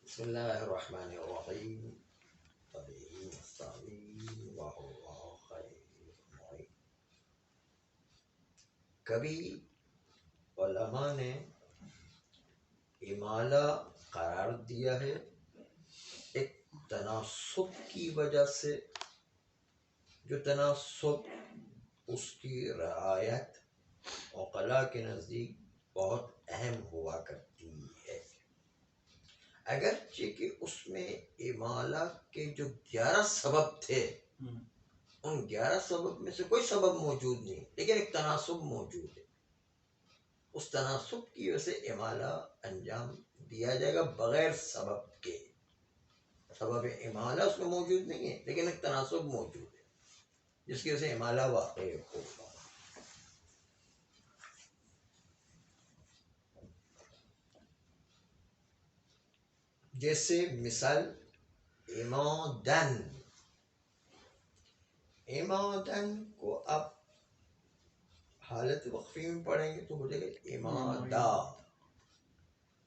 بسم الله الرحمن الرحيم وبه نستعين وهو خير معين. کبھی علماء نے امالہ قرار دیا ہے ایک تناسب کی وجہ سے، جو تناسب اس کی رعایت عقلاء کے نزدیک بہت اہم ہوا کرتی ہے، اگرچہ کہ اس میں امالہ کے جو 11 سبب تھے ان 11 سبب میں سے کوئی سبب موجود نہیں، لیکن ایک تناسب موجود ہے. اس تناسب کی وجہ سے امالہ انجام دیا جائے گا بغیر سبب کے. سبب امالہ اس میں موجود نہیں ہے، لیکن ایک تناسب موجود ہے جس کی وجہ سے امالہ واقع ہوگا. جیسے مثال امادن کو آپ حالت وقفی میں پڑھیں گے تو ہو جائے گا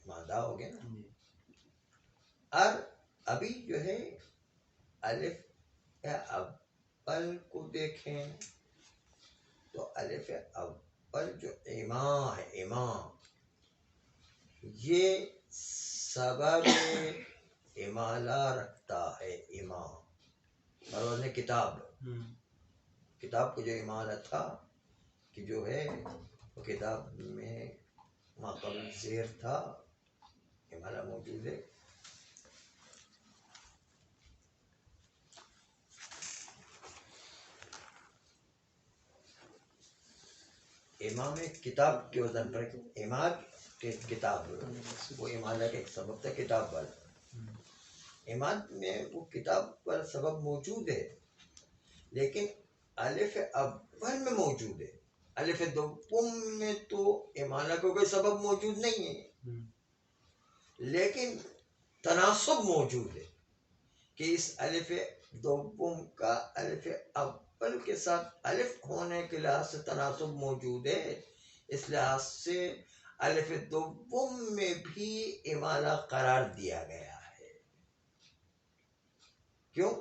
امادا ہو گیا نا. اور ابھی جو ہے الف اول کو دیکھیں تو الف اول جو اما یہ سبب امالہ رکھتا ہے. کتاب کو جو امالہ تھا کہ جو ہے وہ کتاب میں ما قبل زیر تھا، امالہ موجود ہے. امام کتاب کے وزن پر اماد کے کتاب وہ امالہ کے ایک سبب تھا، کتاب والا. اماد میں وہ کتاب والا سبب موجود ہے، لیکن الف اول میں موجود ہے. الف دوم میں تو امالہ کو کوئی سبب موجود نہیں ہے، لیکن تناسب موجود ہے کہ اس الف دوم کا الف اول کے ساتھ الف ہونے کے لحاظ سے تناسب موجود ہے. اس لحاظ سے الف دوم میں بھی امالہ قرار دیا گیا ہے. کیوں؟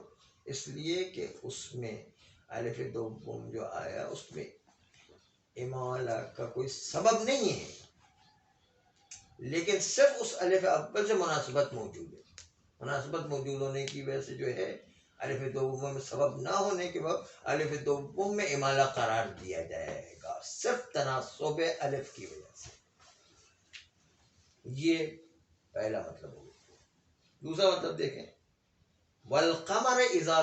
اس لیے کہ اس میں الف دوم جو آیا اس میں امالہ کا کوئی سبب نہیں ہے، لیکن صرف اس الف اول سے مناسبت موجود ہے. مناسبت موجود ہونے کی وجہ سے جو ہے الف دوم میں سبب نہ ہونے کے بعد الف دوم میں امالہ قرار دیا جائے گا، صرف تناسب الف کی وجہ سے. یہ پہلا مطلب ہوگا. دوسرا مطلب دیکھیں والقمر اذا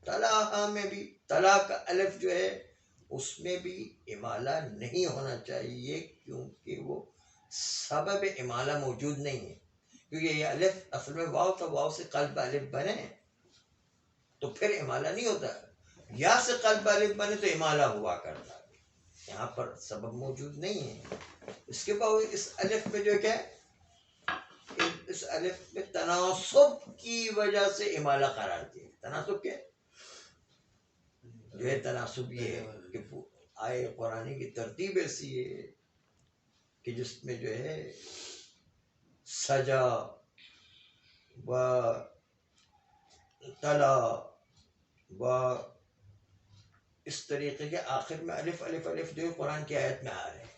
تلاہا میں بھی تلا کا الف جو ہے اس میں بھی امالہ نہیں ہونا چاہیے، کیونکہ وہ سبب امالہ موجود نہیں ہے. کیونکہ یہ الف اصل میں واو تھا، واو سے قلب الف بنے تو پھر امالہ نہیں ہوتا. یا سے قلب الف بنے تو امالہ ہوا کرتا. یہاں پر سبب موجود نہیں ہے. اس کے بعد اس الف میں جو کیا اس الف میں تناسب کی وجہ سے امالہ قرار دیا. تناسب کیا جو ہے؟ تناسب یہ ہے کہ آئے قرآن کی ترتیب ایسی ہے کہ جس میں جو ہے سجا و تلا و اس طریقے کے آخر میں الف الف الف جو قرآن کی آیت میں آ رہے ہیں،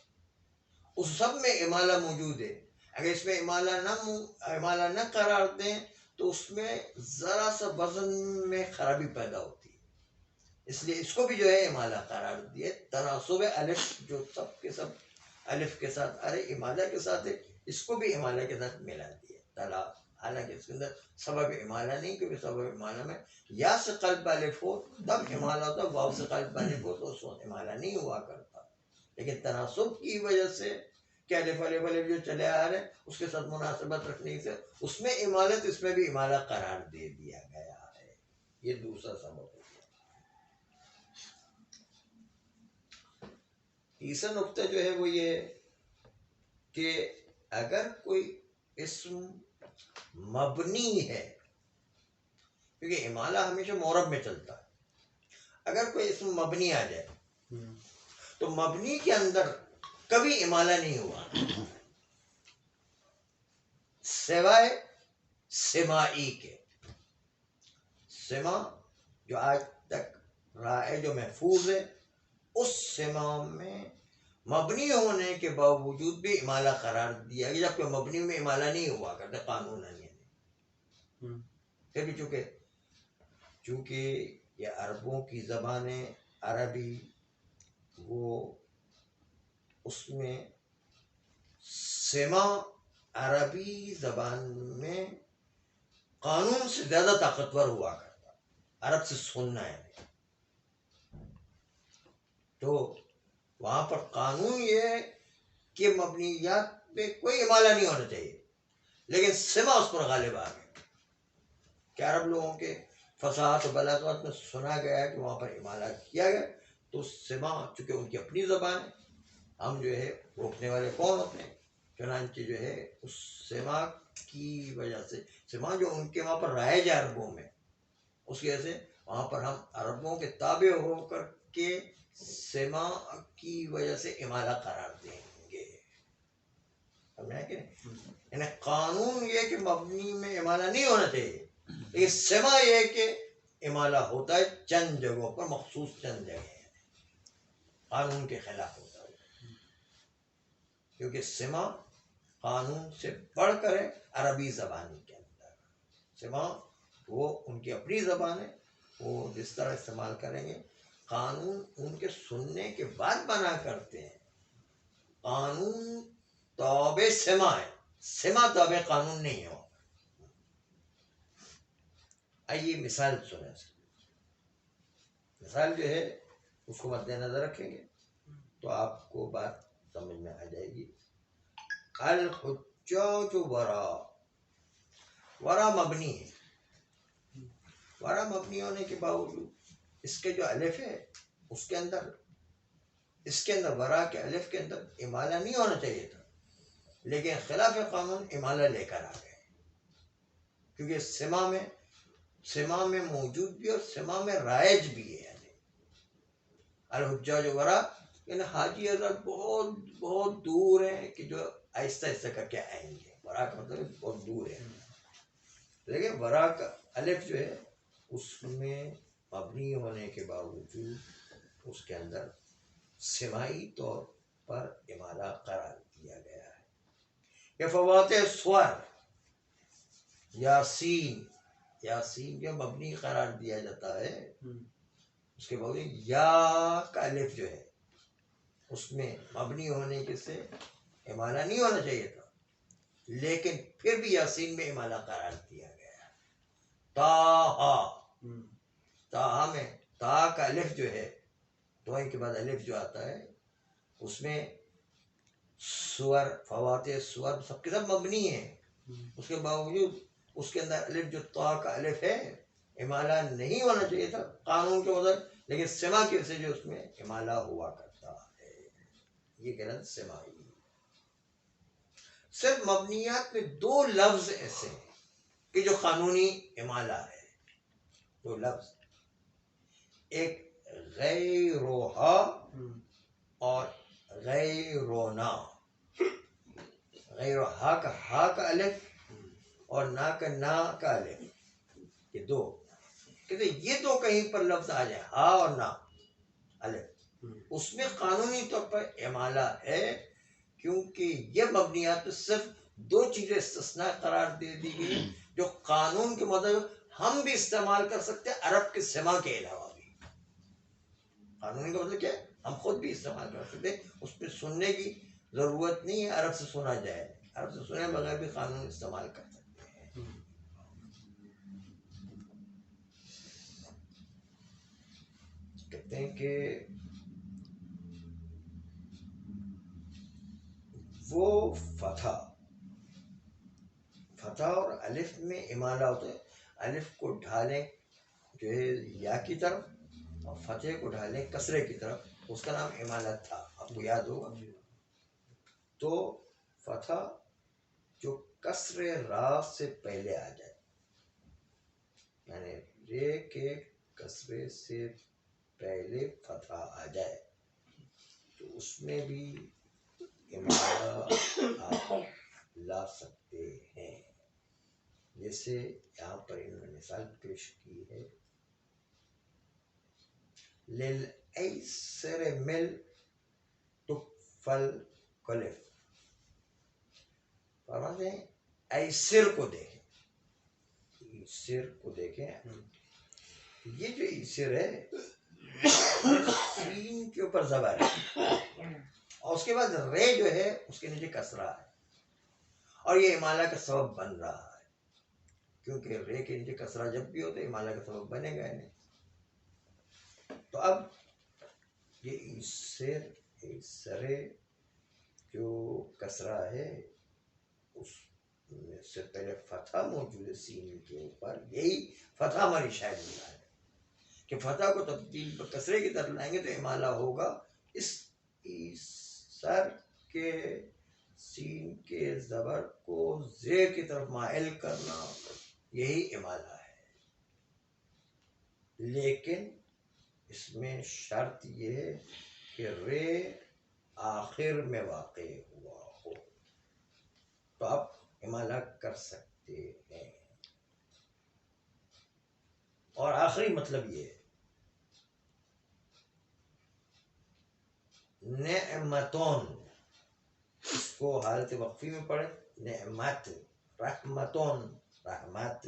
اس سب میں امالہ موجود ہے. اگر اس میں امالہ نہ قرار دیں تو اس میں ذرا سا وزن میں خرابی پیدا ہوتی ہے. اس لیے اس کو بھی جو ہے امالہ قرار دیے. تناسب الف جو سب کے سب الف کے ساتھ امالہ کے ساتھ ہے، اس کو بھی امالہ کے ساتھ ملا دیے تلا. حالانکہ اس کے اندر سبب امالہ نہیں، کیونکہ سبب امالہ میں یا سے قلب الف ہو تب امالہ ہوتا، واو سے قلب الف ہو تو اس وقت امالہ نہیں ہوا کرتا. لیکن تناسب کی وجہ سے کہ الف الف الف جو چلے آ رہے اس کے ساتھ مناسبت رکھنے سے اس میں امالت اس میں بھی امالہ قرار دے دیا گیا ہے. یہ دوسرا سبب ہے. تیسرا نقطہ جو ہے وہ یہ کہ اگر کوئی اسم مبنی ہے، کیونکہ امالہ ہمیشہ معرب میں چلتا ہے، اگر کوئی اسم مبنی آ جائے تو مبنی کے اندر کبھی امالہ نہیں ہوا. سوائے سمائی کے. سما جو آج تک رائج و محفوظ ہے، اس سما میں مبنی ہونے کے باوجود بھی امالہ قرار دیا گیا، جبکہ مبنی میں امالہ نہیں ہوا کرتا قانون نہیں. پھر بھی چونکہ یہ عربوں کی زبان ہے عربی، وہ اس میں سما عربی زبان میں قانون سے زیادہ طاقتور ہوا کرتا، عرب سے سننا ہے. تو وہاں پر قانون یہ ہے کہ مبنیات پہ کوئی امالہ نہیں ہونا چاہیے، لیکن سما اس پر غالب آ گیا کہ عرب لوگوں کے فصاحت و بلاغت میں سنا گیا ہے کہ وہاں پر امالہ کیا گیا. تو سما چونکہ ان کی اپنی زبان ہے، ہم جو ہے روکنے والے کون ہوتے ہیں؟ چنانچہ جو ہے اس سما کی وجہ سے، سما جو ان کے وہاں پر رائج ہے عربوں میں، اس کی وجہ سے وہاں پر ہم عربوں کے تابع ہو کر کے سما کی وجہ سے امالہ قرار دیں گے. سمجھا کہ نہیں؟ یعنی قانون یہ کہ مبنی میں امالہ نہیں ہونا چاہیے، لیکن سما یہ کہ امالہ ہوتا ہے چند جگہوں پر، مخصوص چند جگہ قانون کے خلاف ہوتا ہے، کیونکہ سما قانون سے بڑھ کر ہے عربی زبان کے اندر. سما وہ ان کی اپنی زبان ہے، وہ جس طرح استعمال کریں گے. قانون ان کے سننے کے بعد بنا کرتے ہیں. قانون تابع سما ہے، سما تابع قانون نہیں ہو. آئیے مثال سنیں. مثال جو ہے اس کو مد نظر رکھیں گے تو آپ کو بات سمجھ میں آ جائے گی. الحجاج ورا مبنی ہے. ورا مبنی ہونے کے باوجود اس کے جو الف ہے اس کے اندر ورا کے الف کے اندر امالہ نہیں ہونا چاہیے تھا، لیکن خلاف قانون امالہ لے کر آ گئے، کیونکہ سما میں موجود بھی اور سما میں رائج بھی ہے. یعنی الحجاج ورا یعنی حاجی حضرت بہت بہت دور ہیں کہ جو آہستہ آہستہ کر کے آئیں گے. ورا کا مطلب بہت دور ہے، لیکن ورا کا الف جو ہے اس میں مبنی ہونے کے باوجود اس کے اندر سمائی طور پر امالہ قرار دیا گیا ہے. یہ فواتح سور یاسین جو مبنی قرار دیا جاتا ہے، اس کے باوجود یا کا الف جو ہے اس میں مبنی ہونے کے سے امالہ نہیں ہونا چاہیے تھا، لیکن پھر بھی یاسین میں امالہ قرار دیا گیا. تاہا میں تا کا الف جو ہے، توئیں کے بعد الف جو آتا ہے اس میں سور فواتح سور سب کے سب مبنی ہیں، اس کے باوجود اس کے اندر الف جو تا کا الف ہے امالہ نہیں ہونا چاہیے تھا قانون کے مطابق، لیکن سما کی وجہ سے جو اس میں امالہ ہوا کرتا ہے. یہ کہنا سمائی. صرف مبنیات میں دو لفظ ایسے ہیں کہ جو قانونی امالہ ہے. دو لفظ، ایک غیروہا اور غیرونا. غیروہا کا ہا کا الف اور نا کا نا کا الف، یہ دو کہتے یہ دو کہیں پر لفظ آ جائے ہا اور نا الف، اس میں قانونی طور پر امالہ ہے، کیونکہ یہ مبنیات صرف دو چیزیں استثناء قرار دے دی گئی جو قانون کے مطابق ہم بھی استعمال کر سکتے ہیں عرب کے سما کے علاوہ بھی. قانونی کا مطلب کیا ہے؟ ہم خود بھی استعمال کر سکتے ہیں، اس پہ سننے کی ضرورت نہیں ہے عرب سے سنا جائے، عرب سے سنے بغیر بھی قانون استعمال کر سکتے ہیں. کہتے ہیں کہ وہ فتح اور الف میں امالہ ہوتا ہے. الف کو ڈھالیں جو ہے یا کی طرف اور فتح کو ڈھالیں کسرے کی طرف، اس کا نام امالہ تھا، آپ کو یاد ہوگا. تو فتح جو کسر را سے پہلے آ جائے، یعنی رے کے کسرے سے پہلے فتح آ جائے تو اس میں بھی امالہ آپ لا سکتے ہیں. جیسے یہاں پر انہوں نے مثال پیش کی ہے لِلْأَيْسَرِ مِلْ تُفَّل کلف، فرماتے ہیں ایسر کو دیکھیں، ایسر کو دیکھیں، یہ جو ایسر ہے سین کے اوپر زبر ہے اور اس کے بعد رے جو ہے اس کے نیچے کسرہ ہے اور یہ امالہ کا سبب بن رہا ہے، کیونکہ رے کے نیچے کسرہ جب بھی ہو تو امالہ کا سبب بنے گا نہیں۔ تو اب یہ ایسرے جو کسرہ ہے اس میں سے پہلے فتح موجود ہے سین کے اوپر، یہی فتح ہماری شاید ملا ہے کہ فتح کو تبدیل کسرے کی طرف لائیں گے تو امالہ ہوگا اس ایسر کے سین کے زبر کو زیر کی طرف مائل کرنا، یہی امالہ ہے۔ لیکن اس میں شرط یہ ہے کہ رے آخر میں واقع ہوا ہو تو آپ امالہ کر سکتے ہیں، اور آخری مطلب یہ ہے نعمتون، اس کو حالت وقفی میں پڑھیں نعمت، رحمتون رحمت،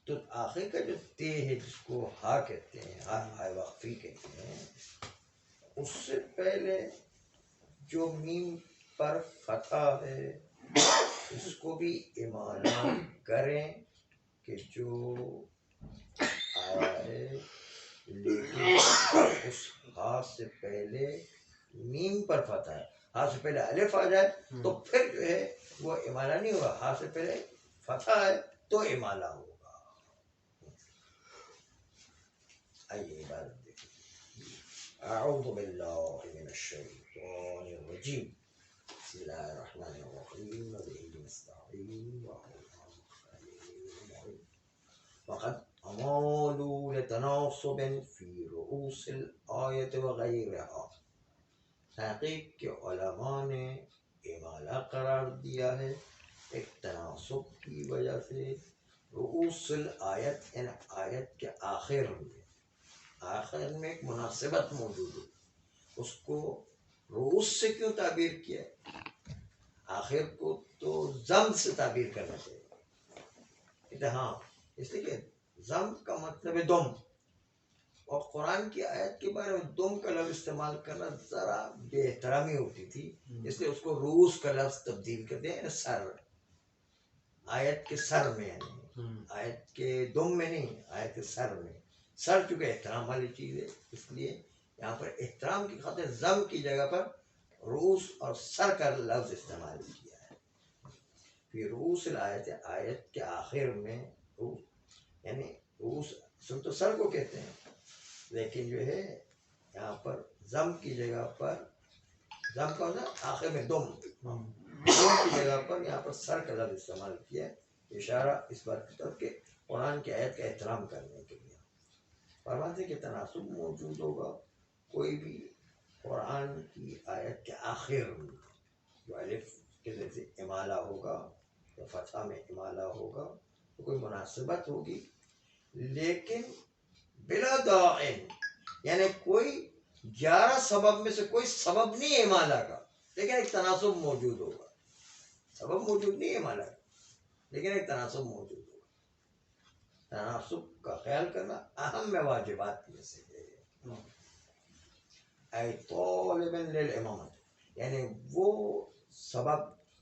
تو آخر کا جو تے ہے جس کو ہا کہتے ہیں، ہا وقفی کہتے ہیں، اس سے پہلے جو میم پر فتح ہے اس کو بھی امالہ کریں کہ جو آیا ہے، لیکن اس ہا سے پہلے میم پر فتح ہے، ہا سے پہلے الف آ جائے تو پھر جو ہے وہ امالہ نہیں ہوگا، ہا سے پہلے فتح ہے تو امالہ ہوگا۔ آئیے عبادت دیکھیں، اعوذ باللہ من الشیطان الرجیم، بسم اللہ الرحمن الرحیم وبہ نستعین وقد أمالوا لتناصب في رؤوس الآیت وغیرها، تحقیق کے علماء نے امالہ قرار دیا ہے ایک تناسب کی وجہ سے، رؤوس الآیت یعنی آیت کے آخر میں، آخر میں ایک مناسبت موجود ہے، اس کو رؤوس سے کیوں تعبیر کیا ہے؟ آخر کو تو ضم سے تعبیر کرنا چاہیے، ہاں اس لیے کہ ضم کا مطلب ہے دم، اور قرآن کی آیت کے بارے میں دم کا لفظ استعمال کرنا ذرا بے احترامی ہوتی تھی، اس لیے اس کو رؤوس کا لفظ تبدیل کرتے ہیں، سر، آیت کے سر میں، یعنی آیت کے دم میں نہیں، آیت کے سر میں، سر چونکہ احترام والی چیز ہے اس لیے یہاں پر احترام کی خاطر ضم کی جگہ پر رؤوس اور سر کا لفظ استعمال کیا ہے۔ پھر رؤوس الآیت، آیت کے آخر میں رؤوس یعنی رؤوس سن تو سر کو کہتے ہیں، لیکن جو ہے یہاں پر ضم کی جگہ پر، ضم کا ہوتا آخر میں دم کی جگہ پر یہاں پر سر کا لفظ استعمال کیا، اشارہ اس بات کی طرف کہ قرآن کی آیت کا احترام کرنے کے لیے۔ فرماتے کہ تناسب موجود ہوگا کوئی بھی قرآن کی آیت کے آخر میں جو الف کے ذریعے امالہ ہوگا یا فتح میں امالہ ہوگا تو کوئی مناسبت ہوگی، لیکن بلا داعٍ، یعنی کوئی 11 سبب میں سے کوئی سبب نہیں ہے امالہ کا، لیکن ایک تناسب موجود ہوگا، سبب موجود نہیں ہے امالہ کا لیکن ایک تناسب موجود ہوگا۔ تناسب کا خیال کرنا اہم میں واجبات میں سے ہے۔ اے طالبا للامامت، یعنی وہ سبب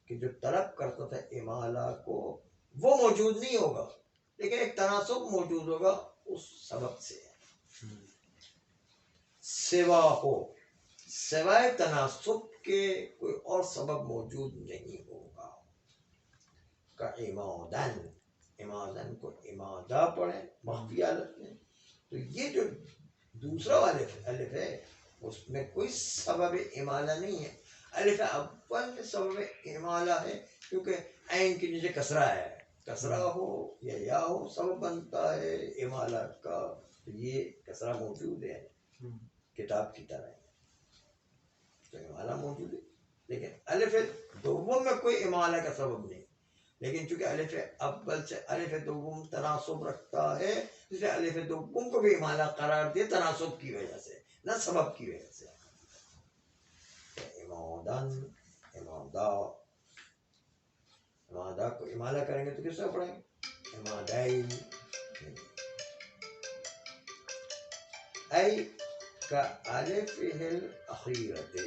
کہ جو طلب کرتا تھا امالہ کو وہ موجود نہیں ہوگا، لیکن ایک تناسب موجود ہوگا اس سبب سے، سوا ہو، سوائے تناسب کے کوئی اور سبب موجود نہیں ہوگا۔ کا امادن، امادن کو امادہ پڑھیں مخفی حالت میں، تو یہ جو دوسرا الف ہے اس میں کوئی سبب امالہ نہیں ہے، الف اول میں سبب امالہ ہے کیونکہ عین کے نیچے کسرہ ہے، کسرہ ہو یا یا ہو سبب بنتا ہے امالہ کا، تو یہ کسرہ موجود ہے کتاب کی طرح تو امالہ موجود ہے، لیکن الف دوم میں کوئی امالہ کا سبب نہیں، لیکن چونکہ الف اول سے الف دوم تناسب رکھتا ہے اس لیے الف دوم کو بھی امالہ قرار دیا تناسب کی وجہ سے نہ سبب کی وجہ سے. امادن امادا امادا کو امالہ کریں گے تو کس طرح پڑھیں گے امادین ای کا الف الاخیرت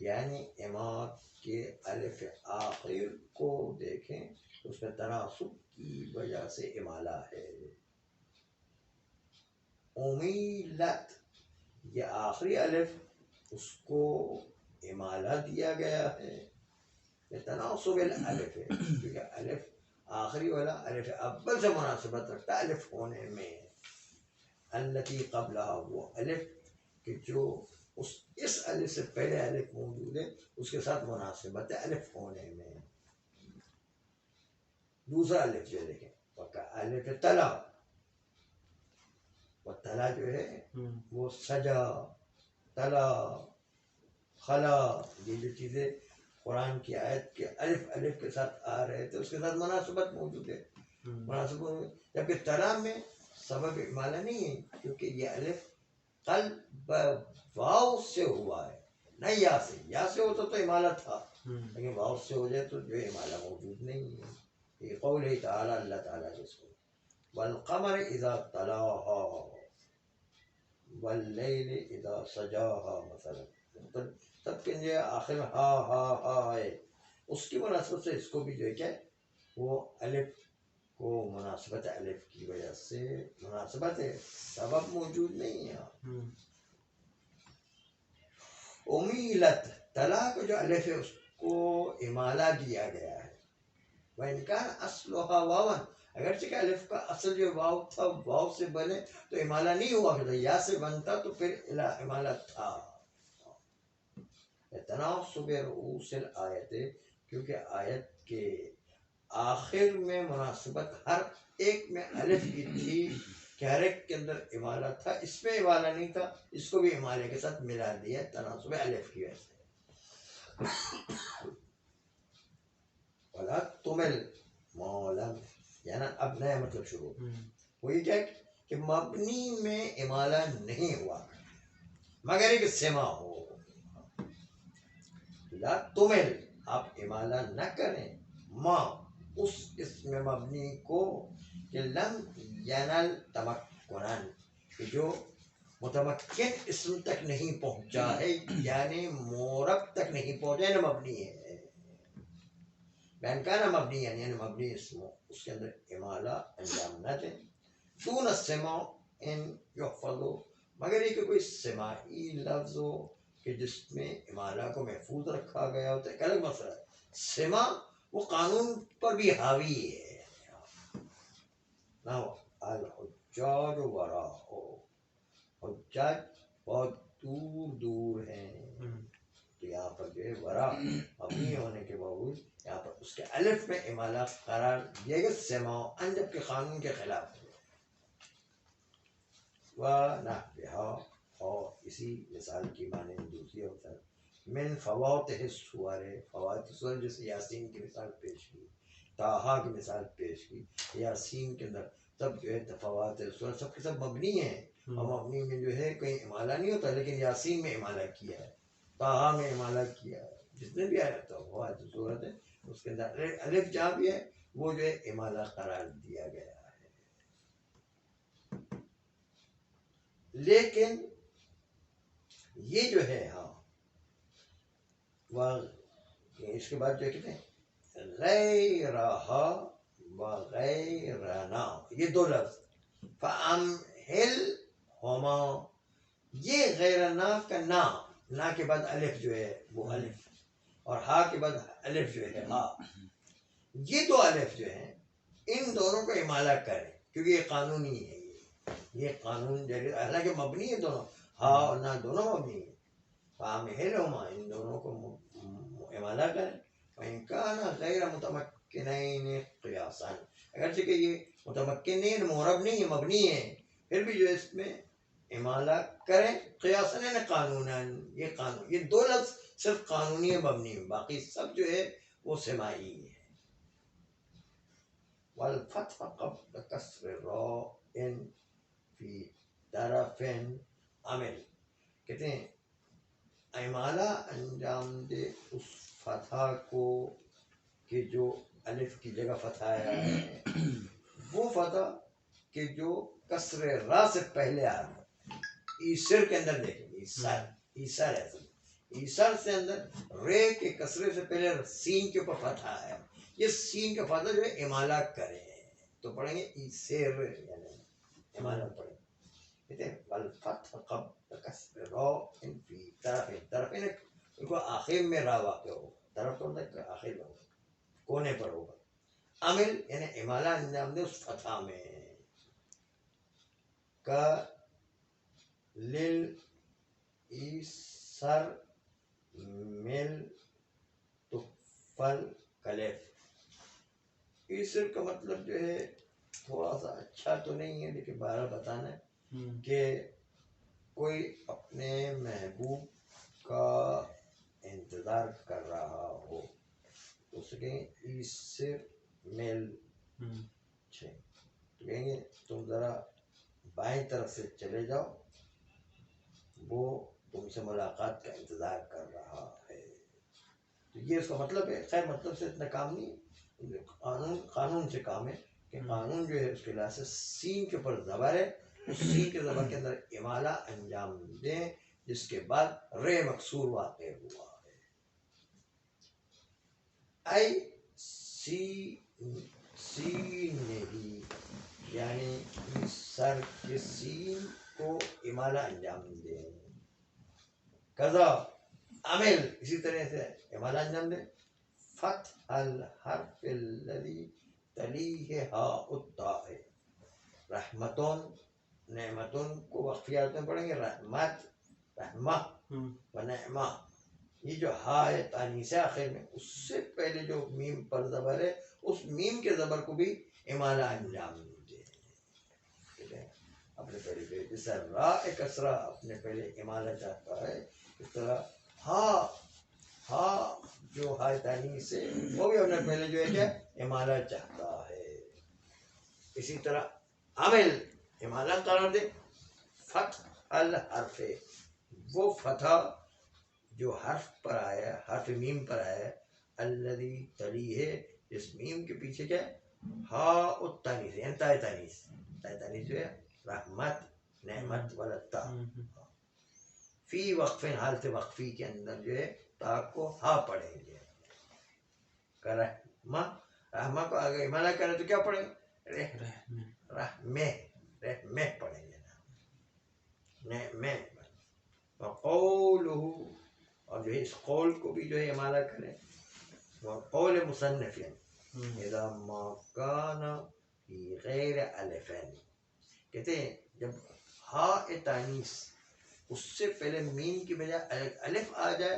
یعنی اماد کے الف آخر کو دیکھیں اس میں تناسب کی وجہ سے امالہ ہے. امیلت یہ آخری الف اس کو امالہ دیا گیا ہے یہ تناسب الالف ہے کیونکہ الف آخری والا الف اول سے مناسبت رکھتا ہے الف ہونے میں. التی قبلہ وہ الف کہ جو اس الف سے پہلے الف موجود ہے اس کے ساتھ مناسبت ہے الف ہونے میں. دوسرا الف جو دیکھیں پکا الف تلا وہ تلا جو ہے وہ سجا تلا خلا یہ جو چیزیں قرآن کی آیت کے الف کے ساتھ آ رہے تھے اس کے ساتھ مناسبت موجود ہے مناسبت جبکہ تلا میں سبب امالہ نہیں ہے کیونکہ یہ الف قلب واو سے ہوا ہے نہ یا سے ہوتا تو امالہ تھا لیکن واو سے ہو جائے تو جو امالہ موجود نہیں ہے. یہ قول ہے تعالیٰ اللہ تعالیٰ جس کو والقمر اذا تلاها واللیل اذا سجاها مثلا تب کہ جو آخر ہا ہے اس کی مناسبت سے اس کو بھی جو ہے کیا وہ الف کو مناسبت الف کی وجہ سے مناسبت ہے سبب موجود نہیں ہے. امیلت تلا کو جو الف ہے اس کو امالہ دیا گیا ہے. وَإِنْ كَانَ أَصْلُهَا وَاوًا اگرچہ کہ الف کا اصل جو واو تھا واو سے بنے تو امالہ نہیں ہوا کرتا یا سے بنتا تو پھر امالہ تھا. تناسب رؤوس الآیت کیونکہ آیت کے آخر میں مناسبت ہر ایک میں الف کی تھی کہ ہر ایک کے اندر امالہ تھا اس میں امالہ نہیں تھا اس کو بھی امالے کے ساتھ ملا دیا تناسب الف کی وجہ سے. ولا تمل مولم یعنی اب نیا مطلب شروع وہی کیا کہ مبنی میں امالہ نہیں ہوا مگر ایک سما ہو. لا تمل آپ امالہ نہ کریں ما اس اسم مبنی کو کہ لم ینل تمکنن کہ جو متمکن اسم تک نہیں پہنچا ہے یعنی مورب تک نہیں پہنچا ہے مبنی ہے. بین کا نا مبنی یعنی مبنی اسم اس کے اندر امالہ انجام نہ دیں. دون السماع ان یحفظو مگر یہ کہ کوئی سماعی لفظ ہو کہ جس میں امالہ کو محفوظ رکھا گیا ہوتا ہے ایک الگ مسئلہ ہے. سماع وہ قانون پر بھی حاوی ہے. الحجاج وراء حجاج بہت دور دور ہیں تو یہاں پر جو ہے ورا مبنی ہونے کے باوجود یہاں پر اس کے الف میں امالہ قرار دیا گیا سماع ان جب کہ قانون کے خلاف ہے. وَنَحْوِهَا اور اسی مثال کی معنی دوسری ہوتا ہے من فواتح السور فواتح السور جیسے یاسین کی مثال پیش کی طٰہٰ کی مثال پیش کی یاسین کے اندر سب جو ہے فواتح السور سب کے سب مبنی ہیں اور مبنی میں جو ہے کہیں امالہ نہیں ہوتا لیکن یاسین میں امالہ کیا ہے طٰہٰ میں امالہ کیا ہے جتنے بھی آیا تھا فواتح السور ہے اس کے اندر الف جہاں بھی ہے وہ جو ہے امالہ قرار دیا گیا ہے. لیکن یہ جو ہے ہاں وہ اس کے بعد جو کہتے ہیں غیرہا وغیرنا یہ دو لفظ فَأَمْهِلْ ہما یہ غیرنا کا نا کے بعد الف جو ہے وہ الف اور ہا کے بعد الف جو ہے ہا یہ دو الف جو ہیں ان دونوں کو امالہ کریں کیونکہ یہ قانونی ہے یہ قانون جاری حالانکہ مبنی ہے دونوں ہا اور نا دونوں مبنی ہیں. فَأَمْهِلْهُمَا ان دونوں کو امالہ کریں. وَإِنْ كَانَ غَيْرَ مُتَمَكِّنَيْنِ قِيَاسًا اگرچہ کہ یہ متمکن نہیں مورب نہیں مبنی ہے پھر بھی جو اس میں امالہ کریں قیاساً یعنی قانوناً یہ قانون یہ دو لفظ صرف قانونی مبنی ہے باقی سب جو ہے وہ سماعی ہے. والفتح قبل کسر راء فی طرف عمل. کہتے ہیں امالہ انجام دے اس فتح کو کہ جو الف کی جگہ فتح ہے، وہ فتح کہ جو کسر را سے پہلے آ رہا ہے. ایسر کے اندر دیکھیں، ایسر ہے، ایسر سے اندر رے کے کسرے سے پہلے سین کے اوپر فتح ہے. یہ سین کا فتح جو ہے امالہ کریں تو پڑھیں گے ایسر، یعنی امالہ پڑھیں گے. کہتے ہیں والفتح قبل کسر راء فی طرف، طرف ان کو آخر میں را واقع ہو، طرف تو ہوتا ہے آخر میں ہوگا، کونے پر ہوگا. عمل یعنی امالہ انجام دے اس فتح میں. کا لیل ایسر مل تفل کلیف. ایسر کا مطلب جو ہے تھوڑا سا اچھا تو نہیں ہے، لیکن بہرحال بتانا ہے کہ کوئی اپنے محبوب کا انتظار کر رہا ہو تو اسے کہیں ایسر میل چھے، تو کہیں گے تم ذرا بائیں طرف سے چلے جاؤ، وہ تم سے ملاقات کا انتظار کر رہا ہے. تو یہ اس کا مطلب ہے. خیر مطلب سے اتنا کام نہیں، قانون سے کام ہے کہ قانون جو ہے اس کے لحاظ سے سین کے اوپر زبر ہے، اس سین کے زبر کے اندر امالہ انجام دیں، جس کے بعد رے مکسور واقع ہوا ہے. ای سین نہیں، یعنی سر کے سین کو امالہ انجام دیں. قضا عمل اسی طرح سے امالہ انجام دیں. فتح الحرف الذی تلیہ ہاء الطاء. رحمتون نعمتون کو وقفیات میں پڑھیں گے، رحمت، رحمہ و نعمہ. یہ جو ہا ہے تانیث ہے آخر میں، اس سے پہلے جو میم پر زبر ہے اس میم کے زبر کو بھی امالہ انجام دے. اپنے پہلے جس طرح را کسرہ اپنے پہلے امالہ چاہتا ہے، اس طرح ہا جو ہا تانیث ہے وہ بھی اپنے پہلے جو ہے کیا امالہ چاہتا ہے. اسی طرح عمل امالہ قرار دے. فتح الحرف، وہ فتح جو حرف پر آیا، حرف میم پر آیا، الذی تلی ہے جس میم کے پیچھے کیا ہے ہاء التانیث، یعنی تائے تانیث. تائے تانیث جو ہے رحمت، نعمت ولتا. فی وقف، حالت وقفی کے اندر جو ہے تا کو ہا پڑھیں گے. رحمہ، رحمہ کو اگر امالہ کرے تو کیا پڑھیں گے رحمہ، رحمہ پڑھیں گے. نعمہ وقولہ، اور جو ہے اس قول کو بھی جو ہے امالہ کریں. وقول مصنف اذا ما کان فی غیر الفین. کہتے ہیں جب ہاء تانیث اس سے پہلے میم کی بجائے الف آ جائے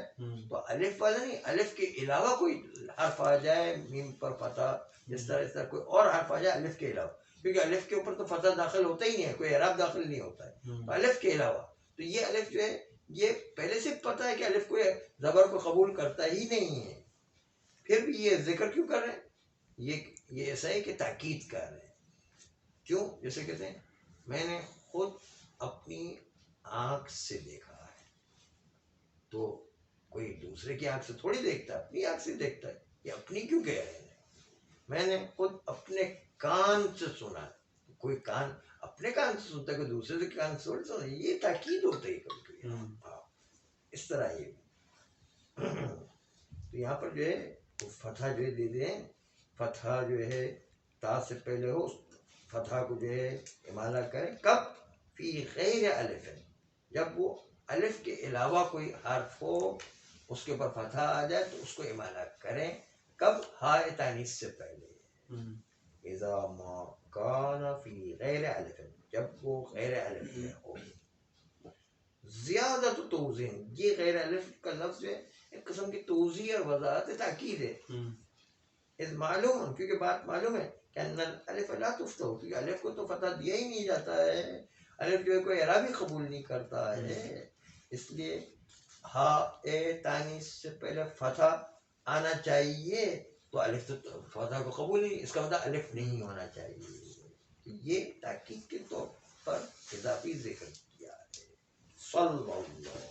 تو الف والا نہیں، الف کے علاوہ کوئی حرف آ جائے میم پر فتح، اس طرح کوئی اور حرف آ جائے الف کے علاوہ، کیونکہ الف کے اوپر تو فتح داخل ہوتا ہی نہیں ہے، کوئی اعراب داخل نہیں ہوتا ہے الف کے علاوہ. تو یہ الف جو ہے یہ پہلے سے پتہ ہے کہ الف کو زبر کو قبول کرتا ہی نہیں ہے، پھر بھی یہ ذکر کیوں کر رہے ہیں؟ یہ ایسا ہے کہ تاکید کر رہے ہیں. کیوں؟ جیسے کہتے ہیں میں نے خود اپنی آنکھ سے دیکھا ہے، تو کوئی دوسرے کی آنکھ سے تھوڑی دیکھتا ہے، اپنی آنکھ سے دیکھتا ہے. یہ اپنی کیوں کہہ رہے ہیں؟ میں نے خود اپنے کان سے سنا. کوئی کان اپنے کان سے سنتا ہے، کوئی دوسرے سے کان سے تھوڑی سنتا ہے. یہ تاکید ہوتا ہے کبھی کبھی اس طرح. یہ تو یہاں پر جو ہے فتح جو ہے دے دیں، فتح جو ہے تا سے پہلے ہو، فتح کو جو ہے امالہ کریں. کب؟ فی غیر الف، جب وہ الف کے علاوہ کوئی حرف ہو اس کے اوپر فتح آ جائے تو اس کو امالہ کریں. کب؟ ہاء تانیث سے پہلے. اذا ما کان فی غیر الف، جب وہ غیر الف میں ہو. زیادہ توضیح، یہ غیر الف کا لفظ ہے ایک قسم کی توضیح اور وضاحت تاکید ہے. اس معلوم، کیونکہ بات معلوم ہے کہ ان الف لا تفتح، کیونکہ الف کو تو فتح دیا ہی نہیں جاتا ہے، الف جو ہے کوئی اعرابی قبول نہیں کرتا ہے. اس لیے ہاء تانیث سے پہلے فتح آنا چاہیے تو الف تو فتح کو قبول نہیں، اس کا مطلب الف نہیں ہونا چاہیے. یہ تحقیق کے طور پر اضافی ذکر کیا ہے. صلی اللہ